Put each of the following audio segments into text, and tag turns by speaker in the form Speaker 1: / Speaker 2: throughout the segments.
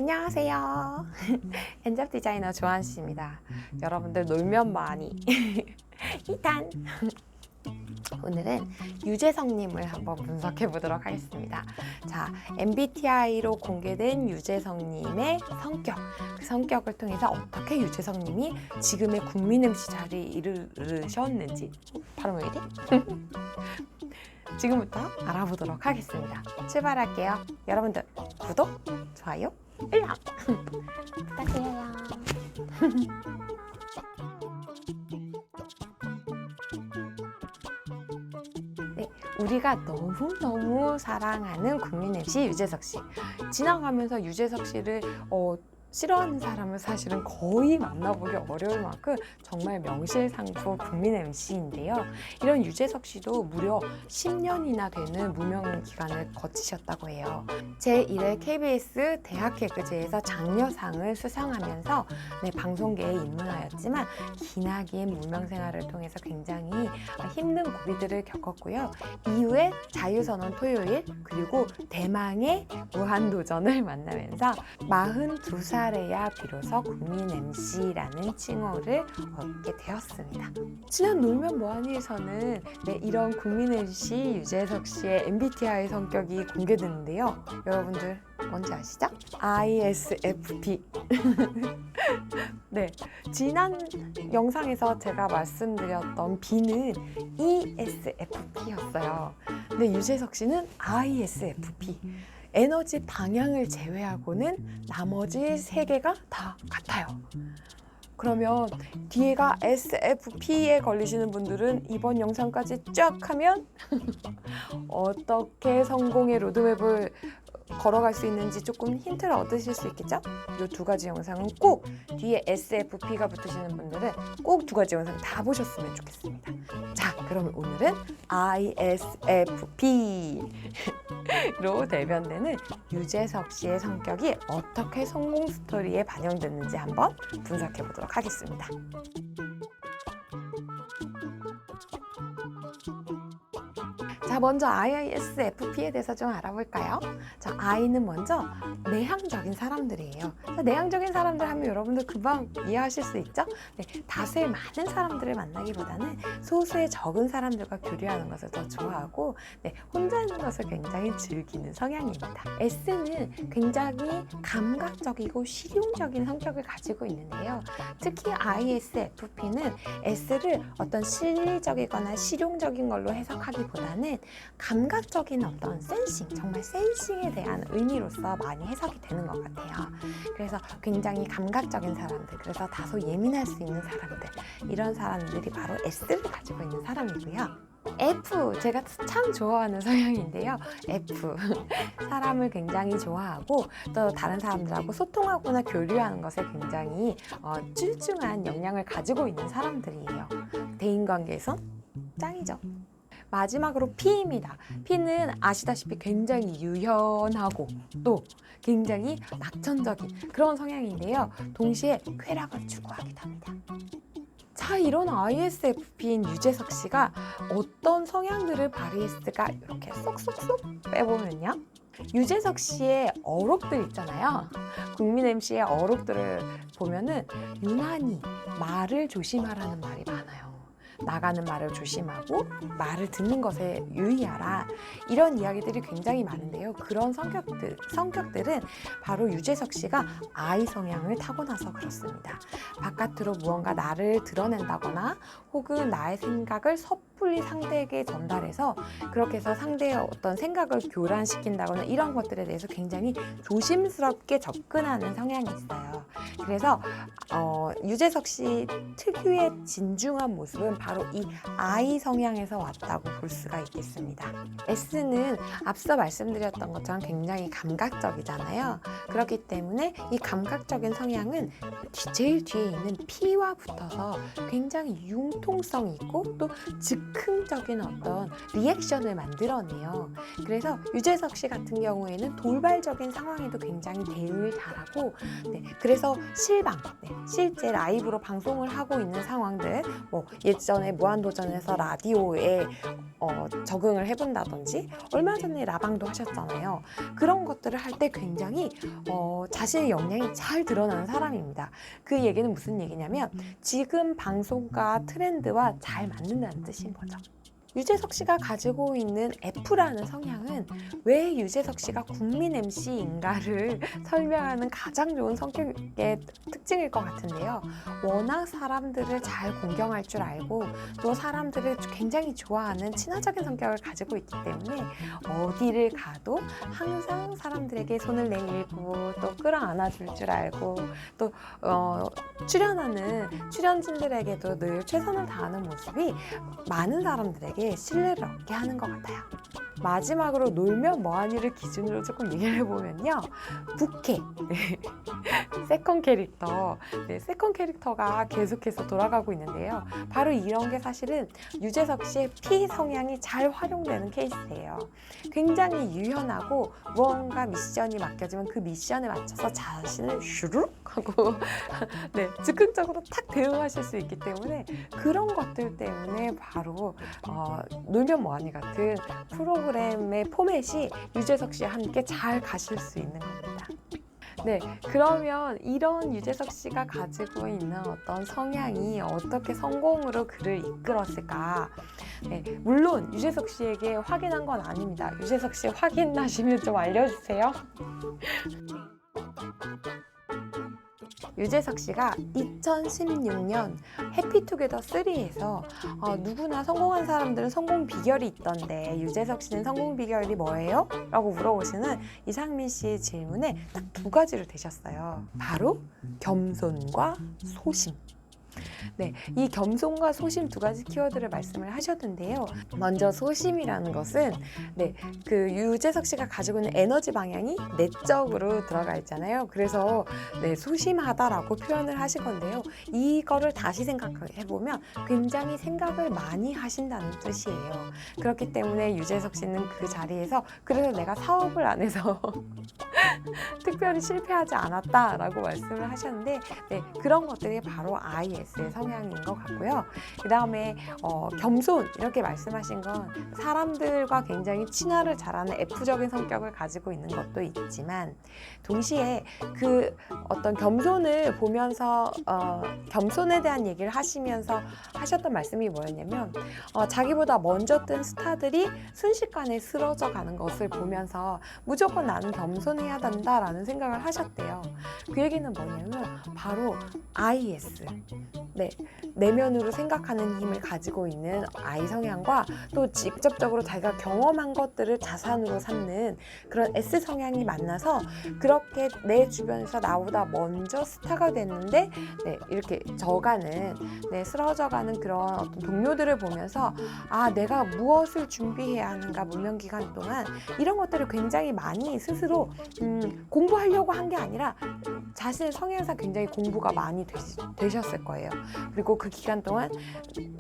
Speaker 1: 안녕하세요. 엔잡 디자이너 조한 씨입니다. 여러분들 놀면 뭐하니? 2탄! 오늘은 유재석님을 한번 분석해 보도록 하겠습니다. 자, MBTI로 공개된 유재석님의 성격, 그 성격을 통해서 어떻게 유재석님이 지금의 국민 MC 자리에 이르셨는지 발음 왜 이래? 지금부터 알아보도록 하겠습니다. 출발할게요. 여러분들 구독, 좋아요, 알람 부탁드려요. 네, 우리가 너무너무 사랑하는 국민 MC 유재석 씨. 지나가면서 유재석 씨를 싫어하는 사람을 사실은 거의 만나보기 어려울 만큼 정말 명실상부 국민 MC인데요. 이런 유재석 씨도 무려 10년이나 되는 무명 기간을 거치셨다고 해요. 제1회 KBS 대학 개그제에서 장려상을 수상하면서 방송계에 입문하였지만 기나긴 무명 생활을 통해서 굉장히 힘든 고비들을 겪었고요. 이후에 자유선언 토요일 그리고 대망의 무한도전을 만나면서 42살에야 비로소 국민 MC라는 칭호를 얻게 되었습니다. 지난 놀면 뭐하니에서는 이런 국민 MC 유재석 씨의 MBTI 성격이 공개됐는데요. 여러분들 뭔지 아시죠? ISFP. 네, 지난 영상에서 제가 말씀드렸던 B는 ESFP였어요. 근데 유재석 씨는 ISFP. 에너지 방향을 제외하고는 나머지 3개가 다 같아요. 그러면 뒤에가 SFP에 걸리시는 분들은 이번 영상까지 쫙 하면 어떻게 성공의 로드맵을 걸어갈 수 있는지 조금 힌트를 얻으실 수 있겠죠? 이 2가지 영상은 꼭 뒤에 SFP가 붙으시는 분들은 꼭 2가지 영상 다 보셨으면 좋겠습니다. 자, 그럼 오늘은 ISFP로 대변되는 유재석 씨의 성격이 어떻게 성공 스토리에 반영됐는지 한번 분석해 보도록 하겠습니다. 자, 먼저 ISFP에 대해서 좀 알아볼까요? 자, I는 먼저 내향적인 사람들이에요. 내향적인 사람들 하면 여러분들 금방 이해하실 수 있죠? 다수의 많은 사람들을 만나기보다는 소수의 적은 사람들과 교류하는 것을 더 좋아하고 혼자 있는 것을 굉장히 즐기는 성향입니다. S는 굉장히 감각적이고 실용적인 성격을 가지고 있는데요. 특히 ISFP는 S를 어떤 실리적이거나 실용적인 걸로 해석하기보다는 감각적인 어떤 센싱, 정말 센싱에 대한 의미로서 많이 해석이 되는 것 같아요. 그래서 굉장히 감각적인 사람들, 그래서 다소 예민할 수 있는 사람들, 이런 사람들이 바로 S를 가지고 있는 사람이고요. F, 제가 참 좋아하는 성향인데요. F, 사람을 굉장히 좋아하고 또 다른 사람들하고 소통하거나 교류하는 것에 굉장히 출중한 역량을 가지고 있는 사람들이에요. 대인관계에서 짱이죠. 마지막으로 P입니다. P는 아시다시피 굉장히 유연하고 또 굉장히 낙천적인 그런 성향인데요. 동시에 쾌락을 추구하기도 합니다. 자, 이런 ISFP인 유재석 씨가 어떤 성향들을 발휘했을까 이렇게 쏙쏙쏙 빼보면요. 유재석 씨의 어록들 있잖아요. 국민 MC의 어록들을 보면은 유난히 말을 조심하라는 말이 많아요. 나가는 말을 조심하고 말을 듣는 것에 유의하라, 이런 이야기들이 굉장히 많은데요. 그런 성격들은 바로 유재석 씨가 I 성향을 타고나서 그렇습니다. 바깥으로 무언가 나를 드러낸다거나 혹은 나의 생각을 섣불리 상대에게 전달해서 그렇게 해서 상대의 어떤 생각을 교란시킨다거나 이런 것들에 대해서 굉장히 조심스럽게 접근하는 성향이 있어요. 그래서 유재석 씨 특유의 진중한 모습은 바로 이 I 성향에서 왔다고 볼 수가 있겠습니다. S는 앞서 말씀드렸던 것처럼 굉장히 감각적이잖아요. 그렇기 때문에 이 감각적인 성향은 제일 뒤에 있는 P와 붙어서 굉장히 융통성이 있고 또 즉흥적인 어떤 리액션을 만들어내요. 그래서 유재석 씨 같은 경우에는 돌발적인 상황에도 굉장히 대응을 잘하고, 그래서 실방, 실제 라이브로 방송을 하고 있는 상황들, 뭐 예전에 무한도전에서 라디오에 적응을 해본다든지, 얼마 전에 라방도 하셨잖아요. 그런 것들을 할 때 굉장히 자신의 역량이 잘 드러나는 사람입니다. 그 얘기는 무슨 얘기냐면 지금 방송과 트렌드와 잘 맞는다는 뜻인 거죠. 유재석 씨가 가지고 있는 F라는 성향은 왜 유재석 씨가 국민 MC인가를 설명하는 가장 좋은 성격의 특징일 것 같은데요. 워낙 사람들을 잘 공경할 줄 알고 또 사람들을 굉장히 좋아하는 친화적인 성격을 가지고 있기 때문에 어디를 가도 항상 사람들에게 손을 내밀고 또 끌어안아줄 줄 알고 또 출연하는 출연진들에게도 늘 최선을 다하는 모습이 많은 사람들에게 신뢰를 얻게 하는 것 같아요. 마지막으로 놀면 뭐하니를 기준으로 조금 얘기를 해보면요. 부캐, 세컨 캐릭터, 세컨 캐릭터가 계속해서 돌아가고 있는데요. 바로 이런 게 사실은 유재석 씨의 P 성향이 잘 활용되는 케이스예요. 굉장히 유연하고 무언가 미션이 맡겨지면 그 미션에 맞춰서 자신을 슈룩 하고 즉흥적으로 탁 대응하실 수 있기 때문에 그런 것들 때문에 바로 놀면 뭐하니 같은 프로그램의 포맷이 유재석 씨와 함께 잘 가실 수 있는 겁니다. 그러면 이런 유재석 씨가 가지고 있는 어떤 성향이 어떻게 성공으로 그를 이끌었을까? 물론 유재석 씨에게 확인한 건 아닙니다. 유재석 씨 확인하시면 좀 알려주세요. 유재석 씨가 2016년 해피투게더 3에서 누구나 성공한 사람들은 성공 비결이 있던데 유재석 씨는 성공 비결이 뭐예요? 라고 물어보시는 이상민 씨의 질문에 딱 두 가지를 대셨어요. 바로 겸손과 소심. 이 겸손과 소심 두 가지 키워드를 말씀을 하셨는데요. 먼저 소심이라는 것은 그 유재석 씨가 가지고 있는 에너지 방향이 내적으로 들어가 있잖아요. 그래서 소심하다라고 표현을 하실 건데요. 이거를 다시 생각해보면 굉장히 생각을 많이 하신다는 뜻이에요. 그렇기 때문에 유재석 씨는 그 자리에서 그래서 내가 사업을 안 해서 특별히 실패하지 않았다라고 말씀을 하셨는데 그런 것들이 바로 IS의 성향인 것 같고요. 그 다음에 겸손 이렇게 말씀하신 건 사람들과 굉장히 친화를 잘하는 F적인 성격을 가지고 있는 것도 있지만 동시에 그 어떤 겸손을 보면서 겸손에 대한 얘기를 하시면서 하셨던 말씀이 뭐였냐면 자기보다 먼저 뜬 스타들이 순식간에 쓰러져 가는 것을 보면서 무조건 나는 겸손해야 된다라는 생각을 하셨대요. 그 얘기는 뭐냐면 바로 IS, 내면으로 생각하는 힘을 가지고 있는 I 성향과 또 직접적으로 자기가 경험한 것들을 자산으로 삼는 그런 S 성향이 만나서 그렇게 내 주변에서 나보다 먼저 스타가 됐는데 이렇게 져가는 쓰러져가는 그런 어떤 동료들을 보면서 내가 무엇을 준비해야 하는가 문명 기간 동안 이런 것들을 굉장히 많이 스스로 공부하려고 한 게 아니라 자신의 성향상 굉장히 공부가 많이 되셨을 거예요. 그리고 그 기간 동안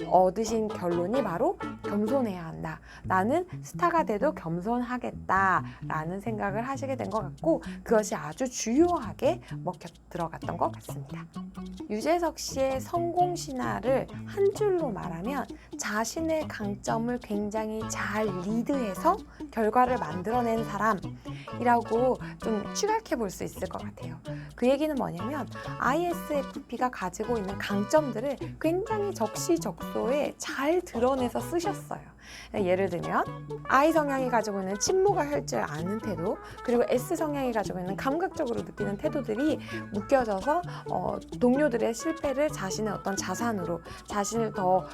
Speaker 1: 얻으신 결론이 바로 겸손해야 한다. 나는 스타가 돼도 겸손하겠다라는 생각을 하시게 된 것 같고 그것이 아주 주요하게 먹혀 들어갔던 것 같습니다. 유재석 씨의 성공 신화를 한 줄로 말하면 자신의 강점을 굉장히 잘 리드해서 결과를 만들어낸 사람이라고 좀 축약해 볼 수 있을 것 같아요. 그 얘기는 뭐냐면 ISFP가 가지고 있는 강점들을 굉장히 적시적소에 잘 드러내서 쓰셨어요. 예를 들면 I 성향이 가지고 있는 침묵을 할 줄 아는 태도, 그리고 S 성향이 가지고 있는 감각적으로 느끼는 태도들이 묶여져서 동료들의 실패를 자신의 어떤 자산으로 자신을 더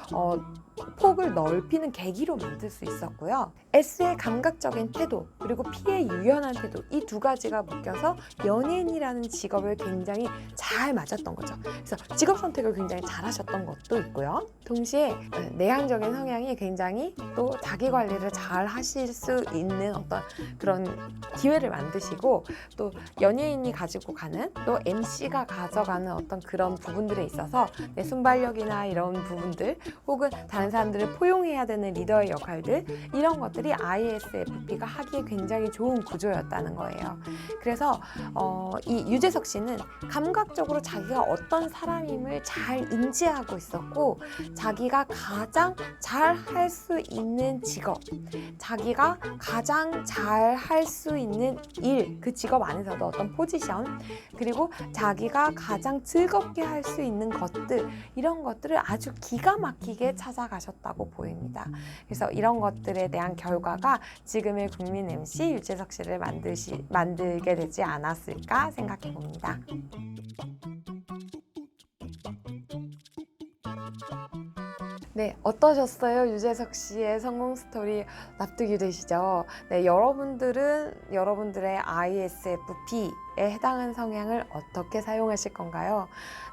Speaker 1: 폭을 넓히는 계기로 만들 수 있었고요. S의 감각적인 태도 그리고 P의 유연한 태도 이 두 가지가 묶여서 연예인이라는 직업을 굉장히 잘 맞았던 거죠. 그래서 직업 선택을 굉장히 잘 하셨던 것도 있고요. 동시에 내향적인 성향이 굉장히 또 자기 관리를 잘 하실 수 있는 어떤 그런 기회를 만드시고 또 연예인이 가지고 가는 또 MC가 가져가는 어떤 그런 부분들에 있어서 내 순발력이나 이런 부분들 혹은 다른 사람들을 포용해야 되는 리더의 역할들, 이런 것들이 ISFP가 하기에 굉장히 좋은 구조였다는 거예요. 그래서 이 유재석 씨는 감각적으로 자기가 어떤 사람임을 잘 인지하고 있었고, 자기가 가장 잘 할 수 있는 직업, 자기가 가장 잘 할 수 있는 일, 그 직업 안에서도 어떤 포지션, 그리고 자기가 가장 즐겁게 할 수 있는 것들, 이런 것들을 아주 기가 막히게 찾아가셨다고 보입니다. 그래서 이런 것들에 대한 결과가 지금의 국민 MC 유재석 씨를 만들게 되지 않았을까 생각해 봅니다. 네, 어떠셨어요? 유재석 씨의 성공 스토리 납득이 되시죠? 네, 여러분들은 여러분들의 ISFP에 해당하는 성향을 어떻게 사용하실 건가요?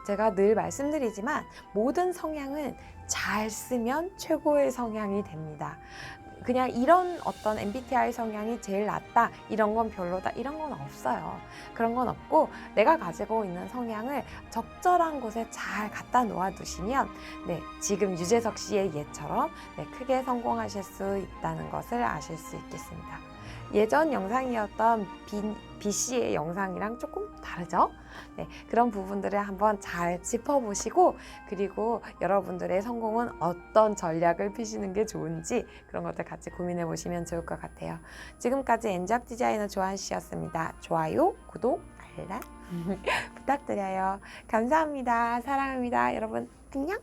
Speaker 1: 제가 늘 말씀드리지만 모든 성향은 잘 쓰면 최고의 성향이 됩니다. 그냥 이런 어떤 MBTI 성향이 제일 낫다, 이런 건 별로다, 이런 건 없어요. 그런 건 없고, 내가 가지고 있는 성향을 적절한 곳에 잘 갖다 놓아 두시면 네, 지금 유재석 씨의 예처럼 네, 크게 성공하실 수 있다는 것을 아실 수 있겠습니다. 예전 영상이었던 B 씨의 영상이랑 조금 다르죠? 네, 그런 부분들을 한번 잘 짚어보시고, 그리고 여러분들의 성공은 어떤 전략을 피시는 게 좋은지 그런 것들 같이 고민해 보시면 좋을 것 같아요. 지금까지 엔잡 디자이너 조한 씨였습니다. 좋아요, 구독, 알람 부탁드려요. 감사합니다. 사랑합니다. 여러분 안녕.